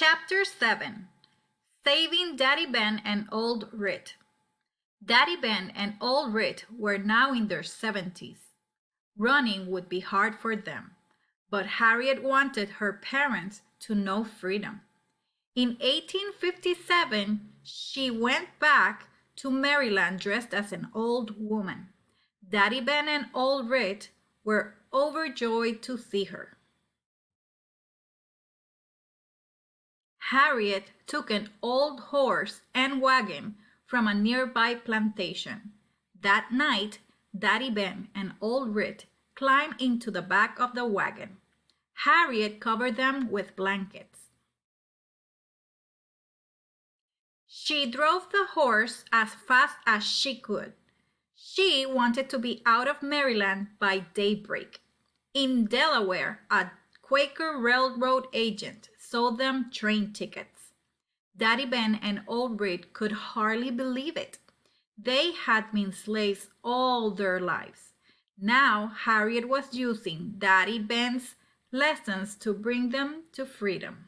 Chapter 7. Saving Daddy Ben and Old Rit. Daddy Ben and Old Rit were now in their 70s. Running would be hard for them, but Harriet wanted her parents to know freedom. In 1857, she went back to Maryland dressed as an old woman. Daddy Ben and Old Rit were overjoyed to see her. Harriet took an old horse and wagon from a nearby plantation. That night, Daddy Ben and Old Rit climbed into the back of the wagon. Harriet covered them with blankets. She drove the horse as fast as she could. She wanted to be out of Maryland by daybreak. In Delaware, a Quaker railroad agent sold them train tickets. Daddy Ben and Old Rit could hardly believe it. They had been slaves all their lives. Now Harriet was using Daddy Ben's lessons to bring them to freedom.